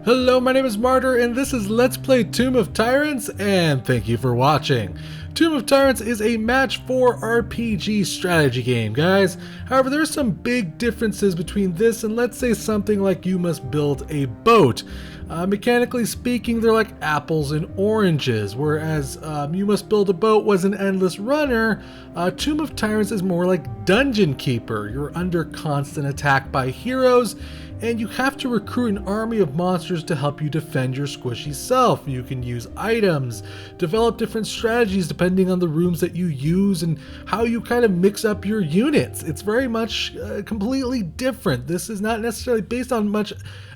Hello, my name is Martyr, and this is Let's Play Tomb of Tyrants, and thank you for watching. Tomb of Tyrants is a match 4 RPG strategy game, guys. However, there are some big differences between this and, let's say, something like you must build a boat. Mechanically speaking, they're like apples and oranges, whereas you must build a boat was an endless runner. Tomb of Tyrants is more like Dungeon Keeper. You're under constant attack by heroes, and you have to recruit an army of monsters to help you defend your squishy self. You can use items, develop different strategies depending on the rooms that you use and how you kind of mix up your units. It's very much completely different. This is not necessarily based on much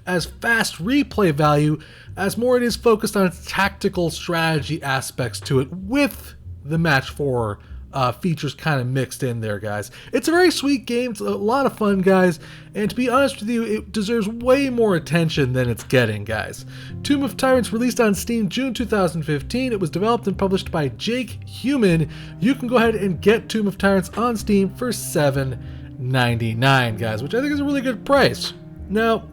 as fast replay value, as more it is focused on tactical strategy aspects to it, with the match 4 features kind of mixed in there, guys. It's a very sweet game. It's a lot of fun, guys, and to be honest with you, it deserves way more attention than it's getting, guys. Tomb of Tyrants released on Steam June 2015. It was developed and published by Jake Human. You can go ahead and get Tomb of Tyrants on Steam for $7.99, guys, which I think is a really good price. Now,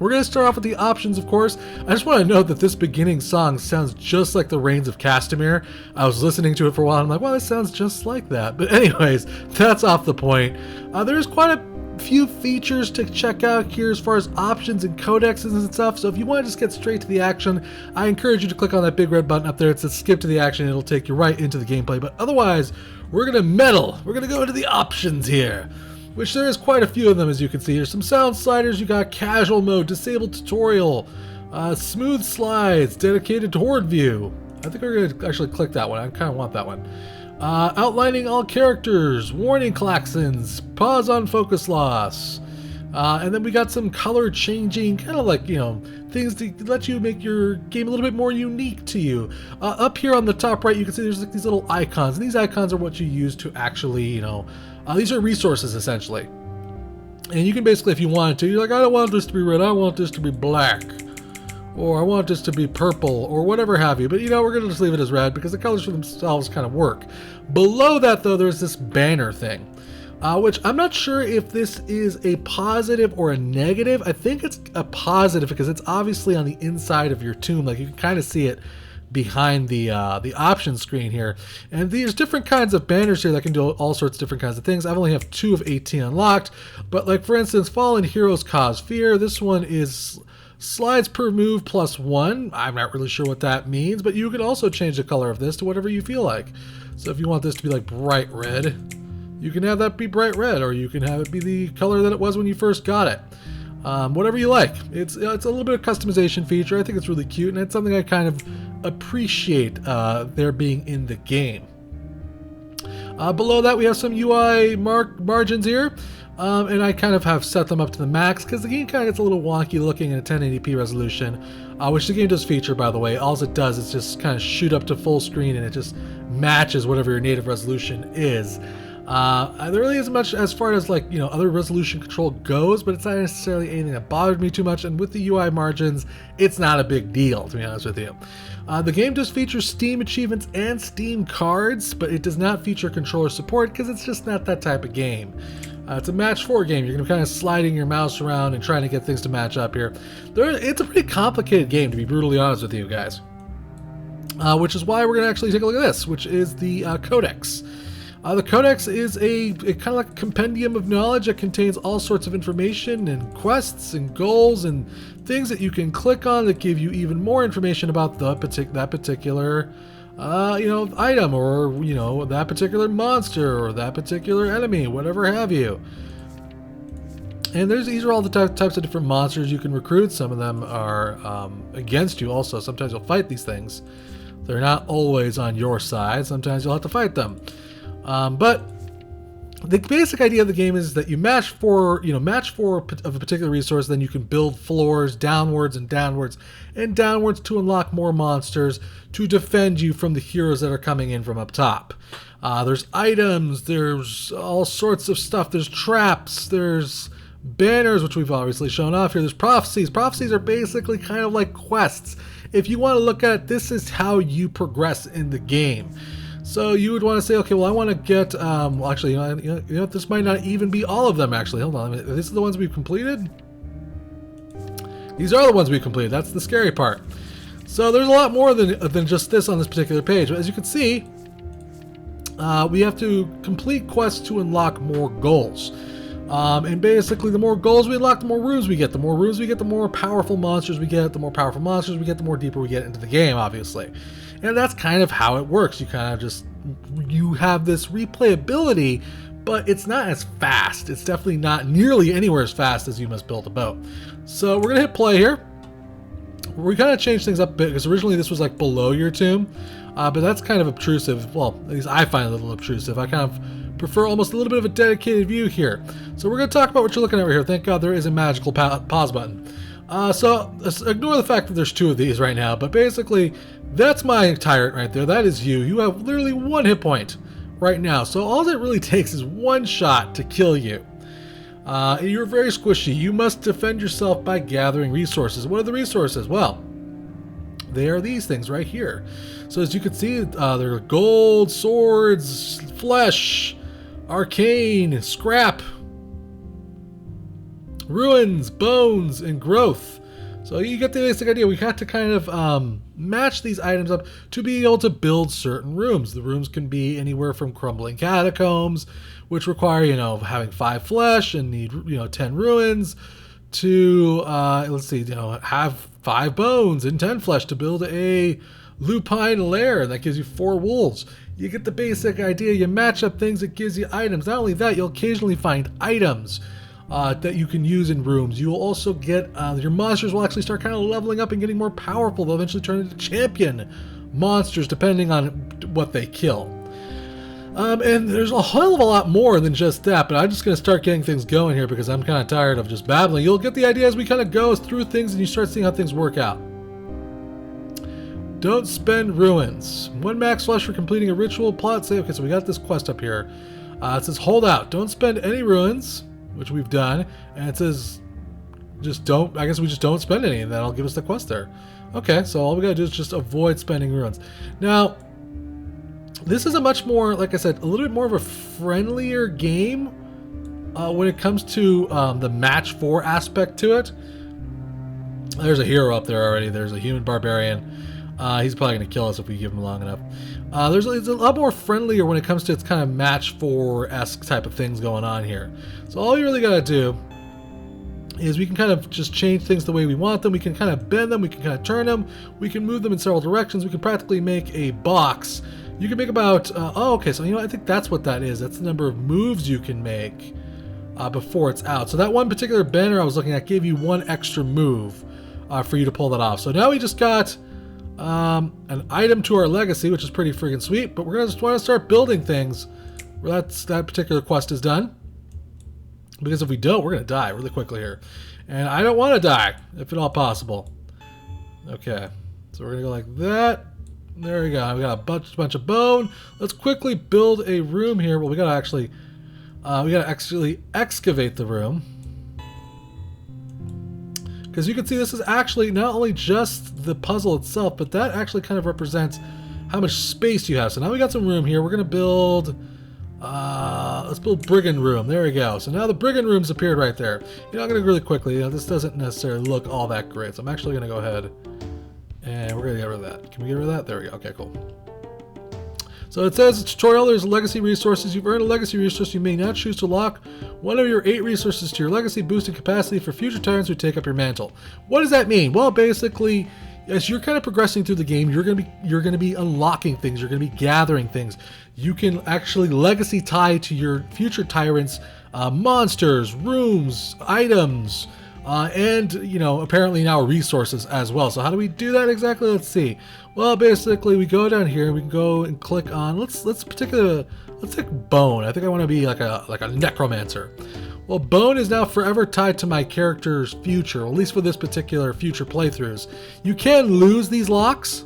we're going to start off with the options, of course. I just want to note that this beginning song sounds just like the Reigns of Castamere. I was listening to it for a while, and I'm like, wow, this sounds just like that. But anyways, that's off the point. There's quite a few features to check out here as far as options and codexes and stuff. So if you want to just get straight to the action, I encourage you to click on that big red button up there. It says skip to the action. It'll take you right into the gameplay. But otherwise, we're going to meddle. We're going to go into the options here, which there is quite a few of them, as you can see. Here's some sound sliders. You got casual mode, disabled tutorial, smooth slides, dedicated to horde view. I think we're going to actually click that one. I kind of want that one. Outlining all characters, warning klaxons, pause on focus loss. And then we got some color changing, kind of like, you know, things to let you make your game a little bit more unique to you. Up here on the top right, you can see there's like these little icons, and these icons are what you use to actually, you know, these are resources essentially. And you can basically, if you wanted to, you're like, I don't want this to be red, I want this to be black, or I want this to be purple, or whatever have you. But you know, we're going to just leave it as red because the colors for themselves kind of work. Below that though, there's this banner thing, which I'm not sure if this is a positive or a negative. I think it's a positive because it's obviously on the inside of your tomb. Like, you can kind of see it behind the options screen here, and there's different kinds of banners here that can do all sorts of different kinds of things. I only have 2 of 18 unlocked, but like for instance, fallen heroes cause fear. This one is slides per move +1. I'm not really sure what that means, but you can also change the color of this to whatever you feel like. So if you want this to be like bright red, you can have that be bright red, or you can have it be the color that it was when you first got it. Whatever you like. It's a little bit of customization feature. I think it's really cute, and it's something I kind of appreciate there being in the game. Below that, we have some UI margins here, and I kind of have set them up to the max because the game kind of gets a little wonky looking in a 1080p resolution, which the game does feature, by the way. All it does is just kind of shoot up to full screen, and it just matches whatever your native resolution is. There really isn't much as far as, like, you know, other resolution control goes, but it's not necessarily anything that bothered me too much, and with the UI margins, it's not a big deal, to be honest with you. The game does feature Steam achievements and Steam cards, but it does not feature controller support because it's just not that type of game. It's a match 4 game. You're going to be kind of sliding your mouse around and trying to get things to match up here. It's a pretty complicated game, to be brutally honest with you guys. Which is why we're going to actually take a look at this, which is the Codex. The Codex is a kind of like a compendium of knowledge that contains all sorts of information and quests and goals and things that you can click on that give you even more information about that particular you know, item, or, you know, that particular monster or that particular enemy, whatever have you. And these are all the types of different monsters you can recruit. Some of them are against you also. Sometimes you'll fight these things. They're not always on your side. Sometimes you'll have to fight them. But the basic idea of the game is that you match for of a particular resource, then you can build floors downwards and downwards and downwards to unlock more monsters to defend you from the heroes that are coming in from up top. There's items, there's all sorts of stuff, there's traps, there's banners, which we've obviously shown off here. There's prophecies. Prophecies are basically kind of like quests. If you want to look at it, this is how you progress in the game. So you would want to say, okay, well, I want to get, well, actually, you know, this might not even be all of them, actually. Hold on, these are the ones we've completed? These are the ones we completed. That's the scary part. So there's a lot more than just this on this particular page. But as you can see, we have to complete quests to unlock more goals. And basically, the more goals we unlock, the more rooms we get. The more rooms we get, the more powerful monsters we get. The more powerful monsters we get, the more deeper we get into the game, obviously. And that's kind of how it works. You have this replayability, but it's not as fast. It's definitely not nearly anywhere as fast as You Must Build a Boat. So we're going to hit play here. We kind of changed things up a bit, because originally this was like below your tomb. But that's kind of obtrusive. Well, at least I find it a little obtrusive. I kind of prefer almost a little bit of a dedicated view here. So we're going to talk about what you're looking at right here. Thank God there is a magical pause button. So ignore the fact that there's two of these right now, but basically that's my tyrant right there. That is you. You have literally 1 hit point right now. So all it really takes is 1 shot to kill you. You're very squishy. You must defend yourself by gathering resources. What are the resources? Well, they are these things right here. So as you can see, there are gold, swords, flesh, arcane, scrap, ruins, bones, and growth. So you get the basic idea. We have to kind of match these items up to be able to build certain rooms. The rooms can be anywhere from crumbling catacombs, which require, having 5 flesh and need, 10 ruins, to, have 5 bones and 10 flesh to build a lupine lair that gives you 4 wolves. You get the basic idea. You match up things, it gives you items. Not only that, you'll occasionally find items that you can use in rooms. You will also get, your monsters will actually start kind of leveling up and getting more powerful. They'll eventually turn into champion monsters depending on what they kill. And there's a hell of a lot more than just that, but I'm just going to start getting things going here because I'm kind of tired of just babbling. You'll get the idea as we kind of go through things and you start seeing how things work out. Don't spend ruins. 1 max flesh for completing a ritual plot. Say, okay, so we got this quest up here. It says hold out. Don't spend any ruins, which we've done. And it says I guess we just don't spend any, and that'll give us the quest there. Okay, so all we gotta do is just avoid spending ruins. Now, this is a much more, like I said, a little bit more of a friendlier game when it comes to the match 4 aspect to it. There's a hero up there already. There's a human barbarian. He's probably going to kill us if we give him long enough. It's a lot more friendlier when it comes to its kind of match 4-esque type of things going on here. So all you really got to do is we can kind of just change things the way we want them. We can kind of bend them. We can kind of turn them. We can move them in several directions. We can practically make a box. You can make about, okay, so I think that's what that is. That's the number of moves you can make before it's out. So that one particular banner I was looking at gave you 1 extra move for you to pull that off. So now we just got an item to our legacy, which is pretty freaking sweet, but we're going to just want to start building things where that particular quest is done. Because if we don't, we're going to die really quickly here. And I don't want to die, if at all possible. Okay, so we're going to go like that. There we go. We got a bunch of bone. Let's quickly build a room here. Well, we got to actually excavate the room. Because you can see this is actually not only just the puzzle itself, but that actually kind of represents how much space you have. So now we got some room here. We're going to build, let's build brigand room. There we go. So now the brigand room's appeared right there. I'm going to go really quickly. This doesn't necessarily look all that great. So I'm actually going to go ahead and we're going to get rid of that. Can we get rid of that? There we go. Okay, cool. So it says tutorial, there's legacy resources. You've earned a legacy resource. You may now choose to lock one of your 8 resources to your legacy, boosting capacity for future tyrants who take up your mantle. What does that mean? Well, basically, as you're kind of progressing through the game, you're going to be unlocking things. You're going to be gathering things. You can actually legacy tie to your future tyrants, monsters, rooms, items, and apparently now resources as well. So how do we do that exactly? Let's see. Well, basically we go down here and we can go and click on let's take bone. I think I want to be like a necromancer. Well, bone is now forever tied to my character's future, at least for this particular future playthroughs. You can lose these locks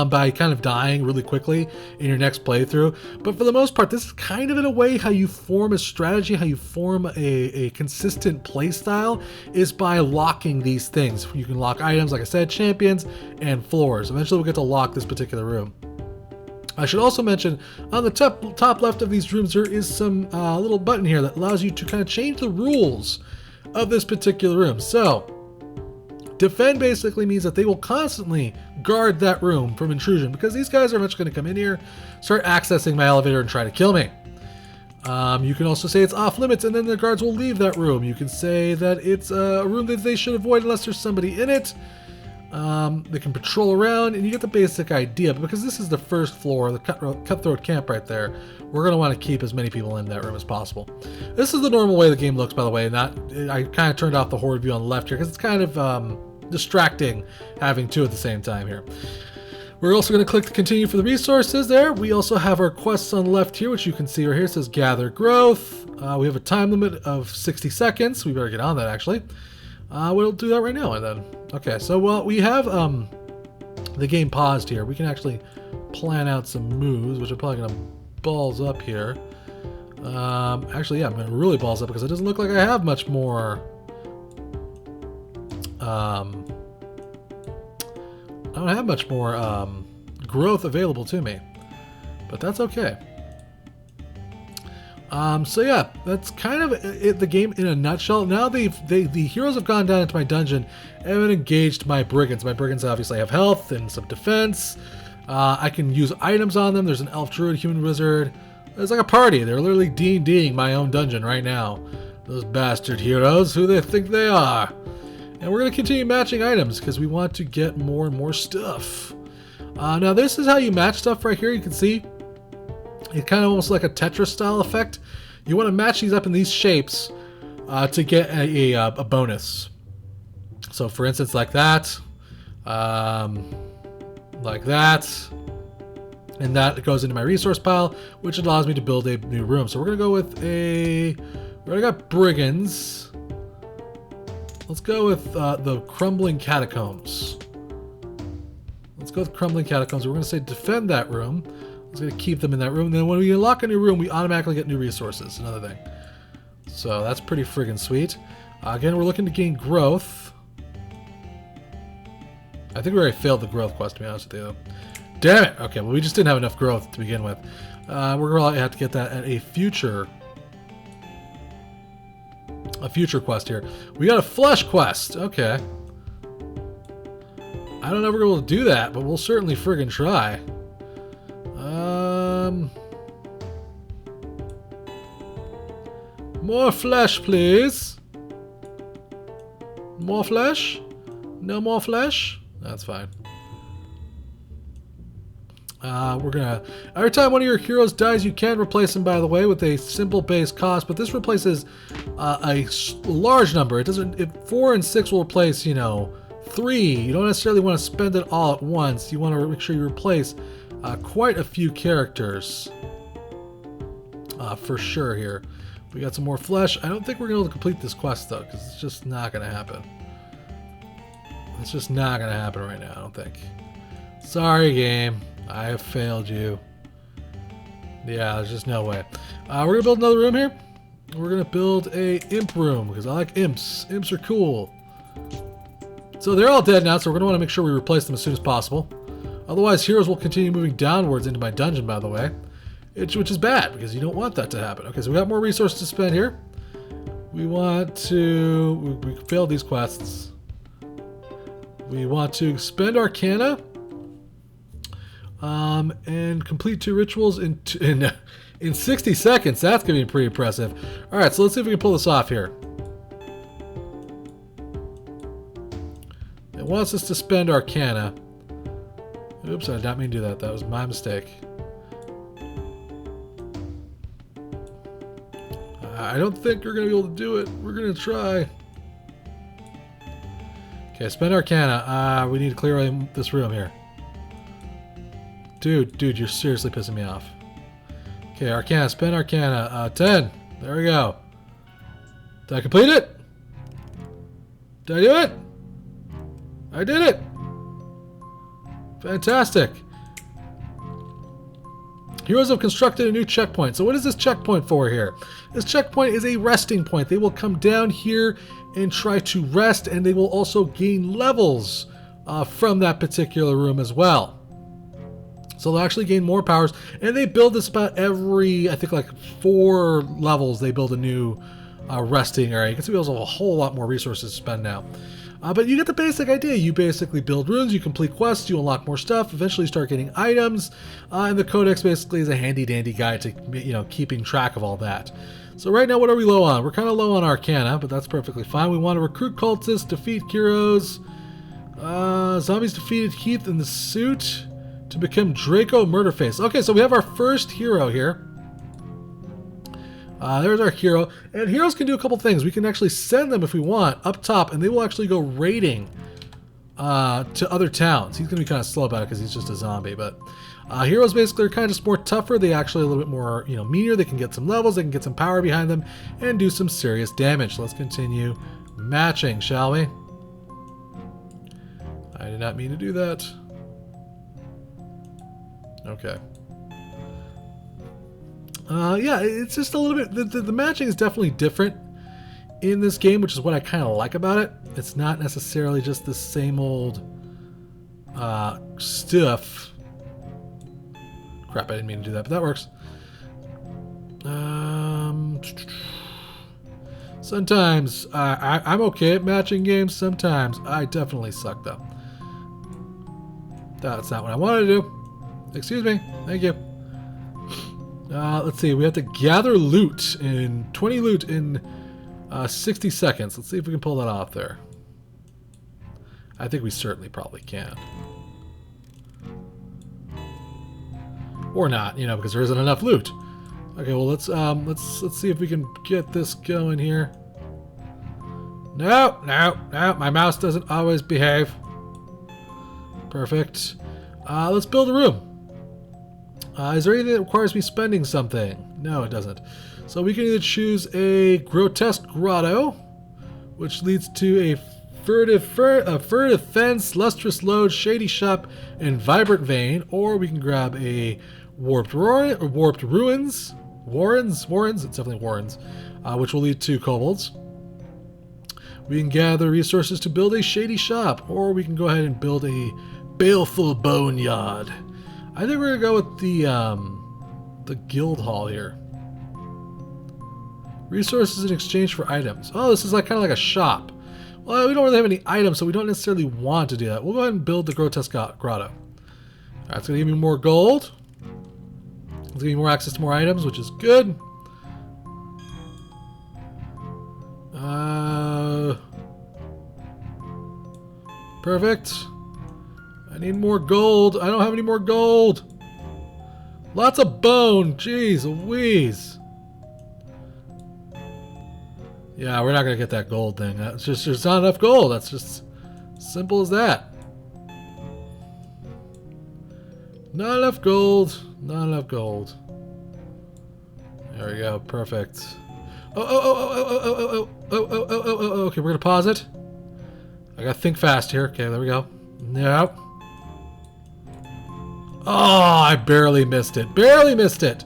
by kind of dying really quickly in your next playthrough, but for the most part, this is kind of in a way how you form a strategy, how you form a consistent play style is by locking these things. You can lock items, like I said, champions and floors. Eventually we'll get to lock this particular room. I should also mention on the top left of these rooms there is some little button here that allows you to kind of change the rules of this particular room. So Defend basically means that they will constantly guard that room from intrusion, because these guys are eventually going to come in here, start accessing my elevator and try to kill me. You can also say it's off limits, and then the guards will leave that room. You can say that it's a room that they should avoid unless there's somebody in it. They can patrol around, and you get the basic idea. But because this is the first floor, the cutthroat camp right there, we're going to want to keep as many people in that room as possible. This is the normal way the game looks, by the way. I kind of turned off the horde view on the left here because it's kind of distracting having two at the same time here. We're also going to click to continue for the resources there. We also have our quests on the left here, which you can see right here. It says gather growth. We have a time limit of 60 seconds. We better get on that, actually. We'll do that right now. And then, okay, so we have the game paused here. We can actually plan out some moves, which are probably going to balls up here. Actually, yeah, I'm going to really balls up because it doesn't look like I have much more. I don't have much more growth available to me, but that's okay. So yeah, that's kind of the game in a nutshell. Now the heroes have gone down into my dungeon and engaged my brigands. My brigands obviously have health and some defense. I can use items on them. There's an elf druid, human wizard. It's like a party. They're literally D&Ding my own dungeon right now. Those bastard heroes, who they think they are. And we're going to continue matching items because we want to get more and more stuff. Now this is how you match stuff right here. You can see it's kind of almost like a Tetris style effect. You want to match these up in these shapes to get a bonus. So for instance, like that, and that goes into my resource pile, which allows me to build a new room. So we're going to go with we already got brigands. Let's go with the crumbling catacombs. Let's go with crumbling catacombs. We're going to say defend that room. I'm going to keep them in that room. And then when we unlock a new room, we automatically get new resources. Another thing. So that's pretty friggin' sweet. Again, we're looking to gain growth. I think we already failed the growth quest, to be honest with you. Damn it! Okay, well, we just didn't have enough growth to begin with. We're going to have to get that at a future quest here. We got a flesh quest. Okay. I don't know if we're able to do that, but we'll certainly friggin' try. More flesh, please. More flesh? No more flesh? That's fine. We're gonna... Every time one of your heroes dies, you can replace him, by the way, with a simple base cost, but this replaces a large number. It doesn't... 4 and 6 will replace, 3. You don't necessarily want to spend it all at once. You want to make sure you replace quite a few characters. For sure here. We got some more flesh. I don't think we're going to be able to complete this quest, though, because it's just not going to happen. It's just not going to happen right now, I don't think. Sorry, game. I have failed you. Yeah, there's just no way. We're going to build another room here. We're going to build a imp room, because I like imps. Imps are cool. So they're all dead now, so we're going to want to make sure we replace them as soon as possible. Otherwise, heroes will continue moving downwards into my dungeon, by the way. Which is bad, because you don't want that to happen. Okay, so we got more resources to spend here. We want to... We failed these quests. We want to spend Arcana. And complete 2 rituals in 60 seconds. That's going to be pretty impressive. Alright, so let's see if we can pull this off here. It wants us to spend Arcana. Oops, I did not mean to do that. That was my mistake. I don't think we're going to be able to do it. We're going to try. Okay, spend Arcana. We need to clear this room here. Dude, you're seriously pissing me off. Okay, Arcana, spend Arcana. 10. There we go. Did I complete it? Did I do it? I did it! Fantastic. Heroes have constructed a new checkpoint. So what is this checkpoint for here? This checkpoint is a resting point. They will come down here and try to rest, and they will also gain levels from that particular room as well. So they'll actually gain more powers, and they build this about every, I think, like 4 levels. They build a new resting area. You can see we also have a whole lot more resources to spend now. But you get the basic idea. You basically build runes, you complete quests, you unlock more stuff, eventually start getting items, and the Codex basically is a handy-dandy guide to, you know, keeping track of all that. So right now, what are we low on? We're kind of low on Arcana, but that's perfectly fine. We want to recruit cultists, defeat heroes. Zombies defeated Heath in the suit to become Draco Murderface. Okay, so we have our first hero here. There's our hero. And heroes can do a couple things. We can actually send them, if we want, up top, and they will actually go raiding to other towns. He's going to be kind of slow about it because he's just a zombie. But heroes basically are kind of just more tougher. They actually a little bit more, you know, meaner. They can get some levels. They can get some power behind them and do some serious damage. Let's continue matching, shall we? I did not mean to do that. Okay. Yeah, it's just a little bit... The matching is definitely different in this game, which is what I kind of like about it. It's not necessarily just the same old stuff. Crap, I didn't mean to do that, but that works. Sometimes I'm okay at matching games. Sometimes I definitely suck, though. That's not what I wanted to do. Excuse me. Thank you. Let's see. We have to gather loot in 20 loot in 60 seconds. Let's see if we can pull that off there. I think we certainly probably can. Or not, you know, because there isn't enough loot. Okay, well let's see if we can get this going here. No, my mouse doesn't always behave. Perfect. Let's build a room. Is there anything that requires me spending something? No, it doesn't. So we can either choose a grotesque grotto, which leads to a furtive fence, lustrous load, shady shop, and vibrant vein, or we can grab a warped ruins. Warrens, it's definitely warrens, which will lead to kobolds. We can gather resources to build a shady shop, or we can go ahead and build a baleful boneyard. I think we're gonna go with the guild hall here. Resources in exchange for items. Oh, this is like kind of like a shop. Well, we don't really have any items, so we don't necessarily want to do that. We'll go ahead and build the grotesque grotto. Alright, it's gonna give me more gold. It's gonna give me more access to more items, which is good. Perfect. I need more gold. I don't have any more gold. Lots of bone. Jeez Louise. Yeah, we're not going to get that gold thing. That's just, there's not enough gold. That's just simple as that. Not enough gold. Not enough gold. There we go. Perfect. Oh. Okay, we're going to pause it. I got to think fast here. Okay, there we go. Nope. Oh, I barely missed it. Barely missed it.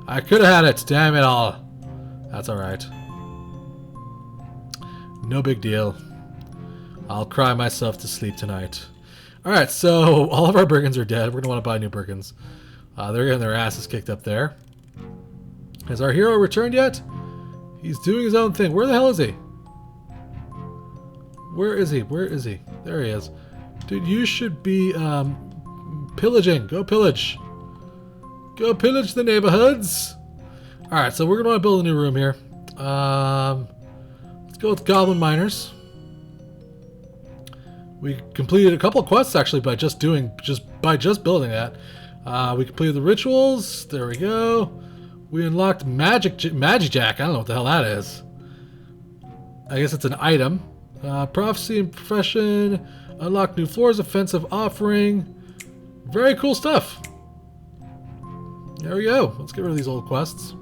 I could have had it. Damn it all. That's alright. No big deal. I'll cry myself to sleep tonight. Alright, so all of our brigands are dead. We're going to want to buy new brigands. They're getting their asses kicked up there. Has our hero returned yet? He's doing his own thing. Where the hell is he? Where is he? Where is he? There he is. Dude, you should be pillaging. Go pillage. Go pillage the neighborhoods. Alright, so we're going to want to build a new room here. Let's go with goblin miners. We completed a couple of quests actually by just building that. We completed the rituals. There we go. We unlocked Magic Jack. I don't know what the hell that is. I guess it's an item. Prophecy and profession. Unlock new floors. Offensive offering. Very cool stuff. There we go. Let's get rid of these old quests.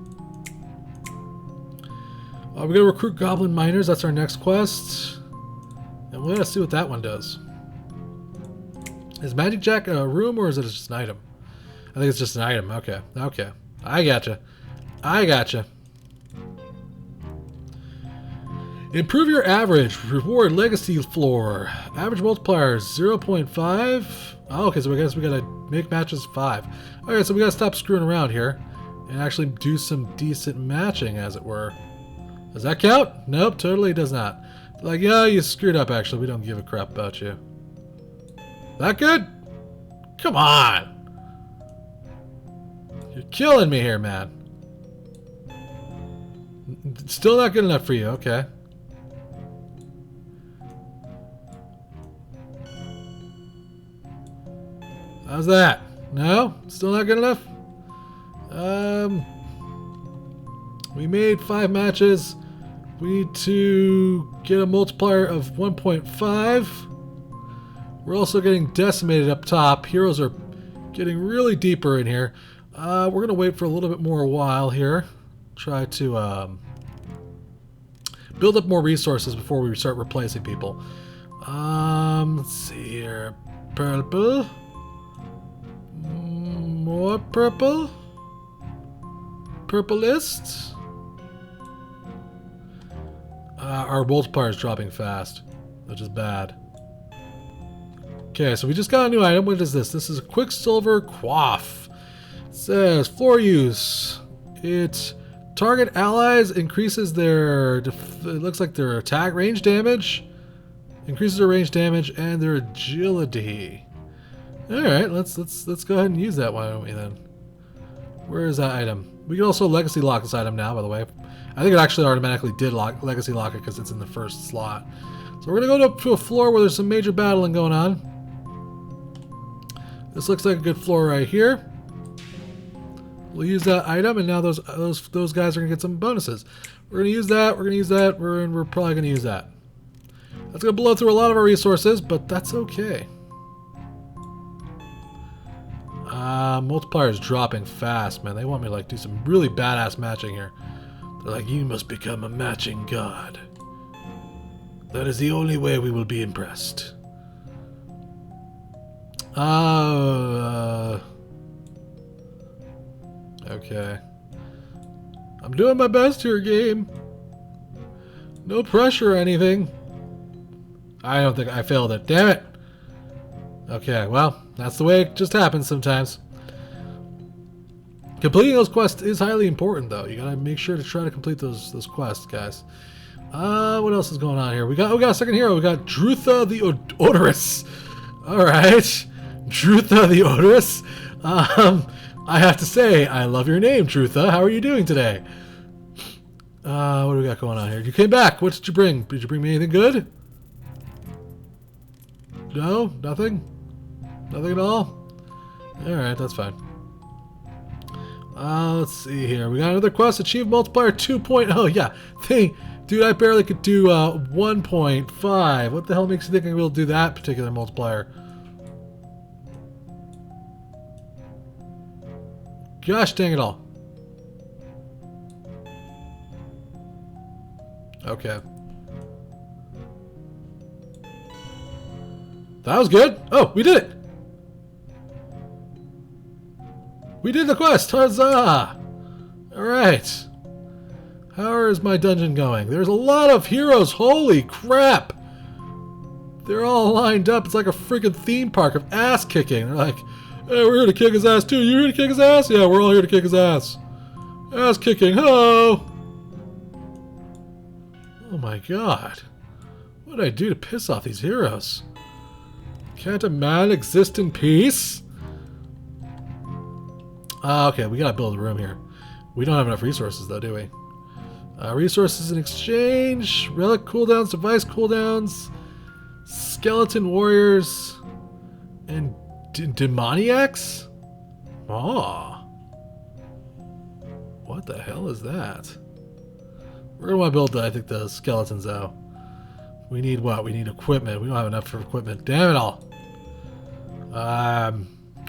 We're going to recruit goblin miners. That's our next quest. And we're going to see what that one does. Is Magic Jack a room or is it just an item? I think it's just an item. Okay. Okay. I gotcha. I gotcha. Improve your average. Reward legacy floor. Average multipliers 0.5. Oh, okay, so I guess we gotta make matches 5. Alright, so we gotta stop screwing around here and actually do some decent matching, as it were. Does that count? Nope, totally does not. Like, yeah, you screwed up, actually. We don't give a crap about you. That good? Come on! You're killing me here, man. Still not good enough for you, okay. How's that? No? Still not good enough? We made 5 matches. We need to get a multiplier of 1.5. We're also getting decimated up top. Heroes are getting really deeper in here. We're going to wait for a little bit more while here. Try to build up more resources before we start replacing people. Let's see here. Purple. More purple. Purplist. Our multiplier is dropping fast, which is bad. Okay, so we just got a new item. What is this? This is a Quicksilver Quaff. It says floor use. It target allies increases their. It looks like their attack range damage, increases their range damage and their agility. All right, let's go ahead and use that. Why don't we then? Where is that item? We can also legacy lock this item now. By the way, I think it actually automatically did legacy lock it because it's in the first slot. So we're gonna go to a floor where there's some major battling going on. This looks like a good floor right here. We'll use that item, and now those guys are gonna get some bonuses. We're gonna use that. We're gonna use that. We're probably gonna use that. That's gonna blow through a lot of our resources, but that's okay. Multiplier is dropping fast, man. They want me to like do some really badass matching here. They're like, you must become a matching god. That is the only way we will be impressed. Okay. I'm doing my best here, game. No pressure or anything. I don't think I failed it. Damn it. Okay, well, that's the way it just happens sometimes. Completing those quests is highly important, though. You gotta make sure to try to complete those quests, guys. What else is going on here? We got a second hero. We got Drutha the Odorous. All right, Drutha the Odorous. I have to say, I love your name, Drutha. How are you doing today? What do we got going on here? You came back. What did you bring? Did you bring me anything good? No, nothing. Nothing at all. All right, that's fine. Let's see here. We got another quest. Achieve multiplier 2.0. Yeah. Dude, I barely could do 1.5. What the hell makes you think I will do that particular multiplier? Gosh dang it all. Okay. That was good. Oh, we did it. We did the quest! Huzzah! Alright. How is my dungeon going? There's a lot of heroes! Holy crap! They're all lined up. It's like a freaking theme park of ass kicking. They're like, hey, we're here to kick his ass too. You here to kick his ass? Yeah, we're all here to kick his ass. Ass kicking. Hello! Oh my god. What did I do to piss off these heroes? Can't a man exist in peace? Okay, we gotta build a room here. We don't have enough resources though, do we? Resources in exchange, relic cooldowns, device cooldowns, skeleton warriors, and demoniacs? Oh. What the hell is that? We're gonna want to build, I think, the skeletons though. We need what? We need equipment. We don't have enough for equipment. Damn it all.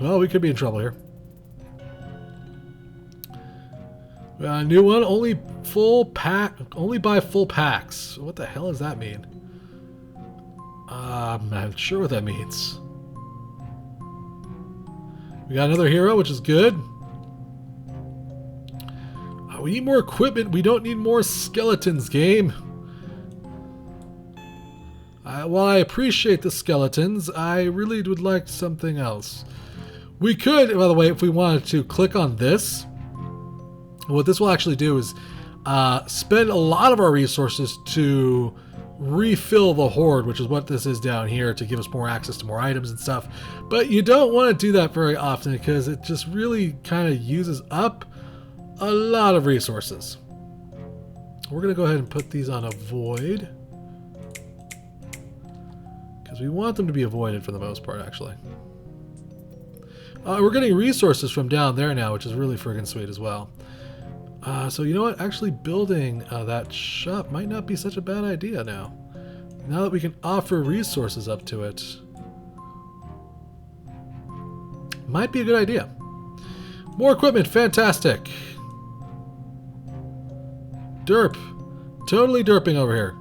Well, we could be in trouble here. We got a new one. Only buy full packs. What the hell does that mean? I'm not sure what that means. We got another hero, which is good. We need more equipment. We don't need more skeletons, game. While I appreciate the skeletons, I really would like something else. We could, by the way, if we wanted to, click on this. What this will actually do is spend a lot of our resources to refill the horde, which is what this is down here, to give us more access to more items and stuff. But you don't want to do that very often because it just really kind of uses up a lot of resources. We're going to go ahead and put these on avoid because we want them to be avoided for the most part, actually. We're getting resources from down there now, which is really friggin' sweet as well. So you know what? Actually building that shop might not be such a bad idea now. Now that we can offer resources up to it. Might be a good idea. More equipment, fantastic. Derp. Totally derping over here.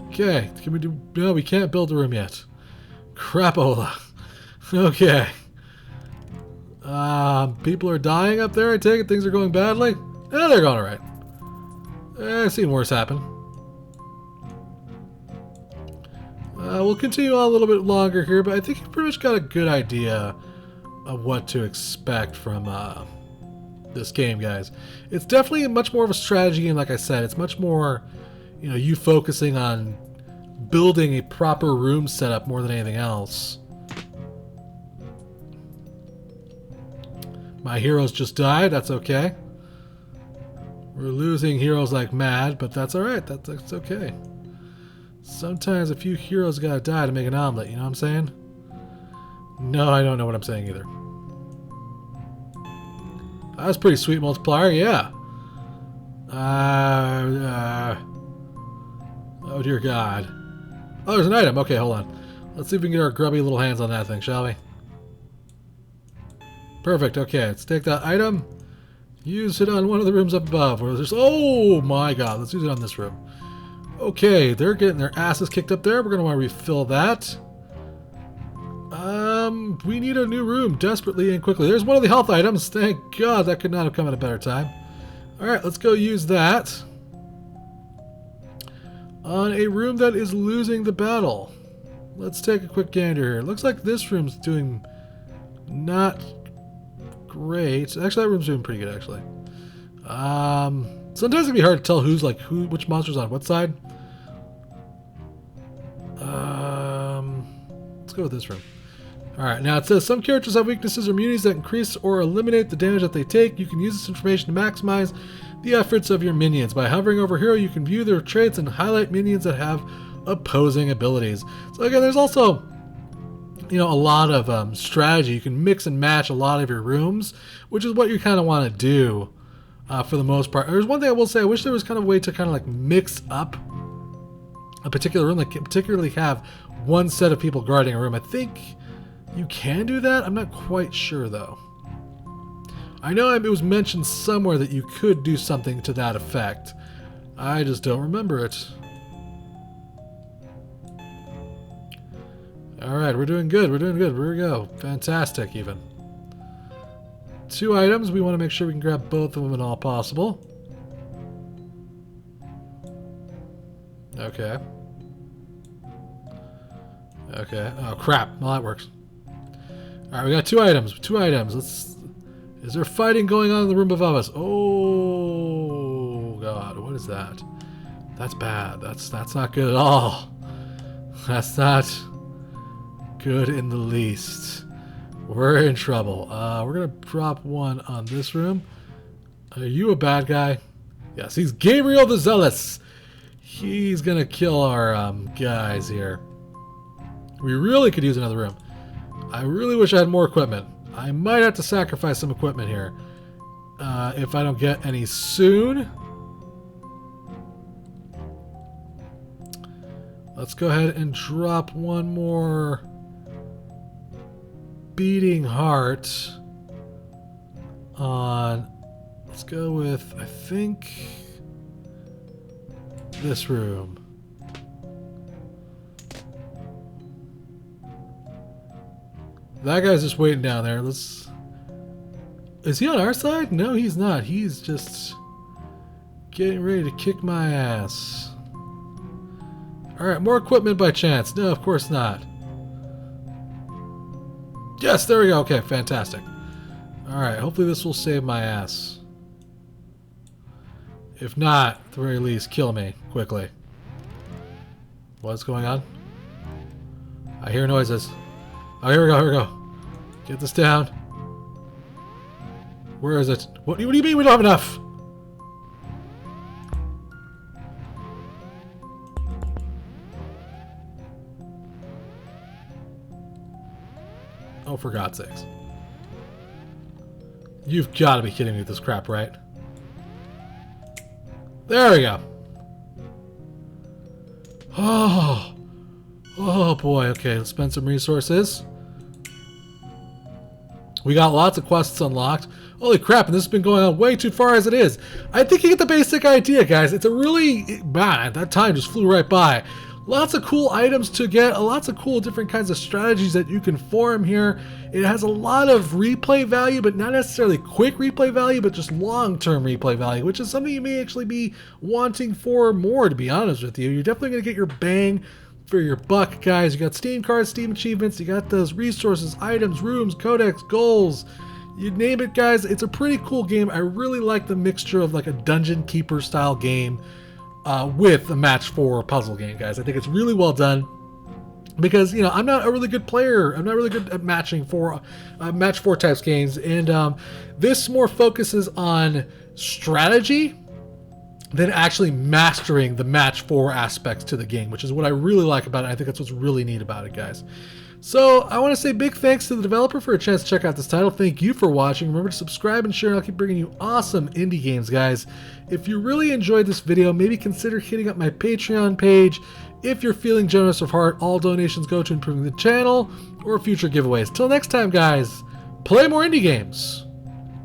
Okay, can we do... No, we can't build a room yet. Crapola. Okay. People are dying up there, I take it. Things are going badly. Eh, they're going alright. I've seen worse happen. We'll continue on a little bit longer here, but I think you've pretty much got a good idea of what to expect from this game, guys. It's definitely much more of a strategy game, like I said. It's much more, you know, you focusing on building a proper room setup more than anything else. My heroes just died. That's okay. We're losing heroes like mad, but that's alright. That's okay. Sometimes a few heroes gotta die to make an omelet, you know what I'm saying? No, I don't know what I'm saying either. That was pretty sweet multiplier, yeah. Oh dear God. Oh, there's an item. Okay, hold on. Let's see if we can get our grubby little hands on that thing, shall we? Perfect, okay, let's take that item. Use it on one of the rooms up above. Where there's, oh my God, let's use it on this room. Okay, they're getting their asses kicked up there. We're going to want to refill that. We need a new room desperately and quickly. There's one of the health items. Thank God, that could not have come at a better time. Alright, let's go use that on a room that is losing the battle. Let's take a quick gander here. Looks like this room's doing not great. Actually, that room's doing pretty good, actually. Sometimes it can be hard to tell which monster's on what side. Let's go with this room. Alright, now it says some characters have weaknesses or immunities that increase or eliminate the damage that they take. You can use this information to maximize the efforts of your minions. By hovering over hero, you can view their traits and highlight minions that have opposing abilities. So again, there's also, you know, a lot of strategy. You can mix and match a lot of your rooms, which is what you kind of want to do for the most part. There's one thing I will say. I wish there was kind of a way to kind of like mix up a particular room, like particularly have one set of people guarding a room. I think you can do that. I'm not quite sure though. I know it was mentioned somewhere that you could do something to that effect. I just don't remember it. Alright, we're doing good. We're doing good. Here we go. Fantastic, even. 2 items. We want to make sure we can grab both of them at all possible. Okay. Okay. Oh, crap. Well, that works. Alright, we got 2 items. 2 items. Let's... Is there fighting going on in the room above us? Oh, God. What is that? That's bad. That's not good at all. That's not good in the least. We're in trouble. We're going to drop one on this room. Are you a bad guy? Yes, he's Gabriel the Zealous. He's going to kill our guys here. We really could use another room. I really wish I had more equipment. I might have to sacrifice some equipment here if I don't get any soon. Let's go ahead and drop one more beating heart on, let's go with, I think, this room. That guy's just waiting down there. Is he on our side? No, he's not. He's just getting ready to kick my ass. Alright, more equipment by chance. No, of course not. Yes, there we go. Okay, fantastic. Alright, hopefully this will save my ass. If not, at the very least, kill me quickly. What's going on? I hear noises. Oh, here we go, here we go. Get this down. Where is it? What do you mean we don't have enough? Oh, for God's sakes. You've got to be kidding me with this crap, right? There we go. Oh. Oh boy, okay, let's spend some resources. We got lots of quests unlocked. Holy crap, and this has been going on way too far as it is. I think you get the basic idea, guys. It's a really... Man, that time just flew right by. Lots of cool items to get, lots of cool different kinds of strategies that you can form here. It has a lot of replay value, but not necessarily quick replay value, but just long-term replay value, which is something you may actually be wanting for more, to be honest with you. You're definitely going to get your bang for your buck, guys. You got Steam cards, Steam achievements, you got those resources, items, rooms, codex, goals, you name it, guys. It's a pretty cool game. I really like the mixture of like a dungeon keeper style game with a match 4 puzzle game, guys. I think it's really well done because, you know, I'm not a really good player. I'm not really good at matching for match 4 types games, and this more focuses on strategy than actually mastering the match 4 aspects to the game, which is what I really like about it. I think that's what's really neat about it, guys. So I want to say big thanks to the developer for a chance to check out this title. Thank you for watching. Remember to subscribe and share, and I'll keep bringing you awesome indie games, guys. If you really enjoyed this video, maybe consider hitting up my Patreon page. If you're feeling generous of heart, all donations go to improving the channel or future giveaways. Till next time, guys, play more indie games.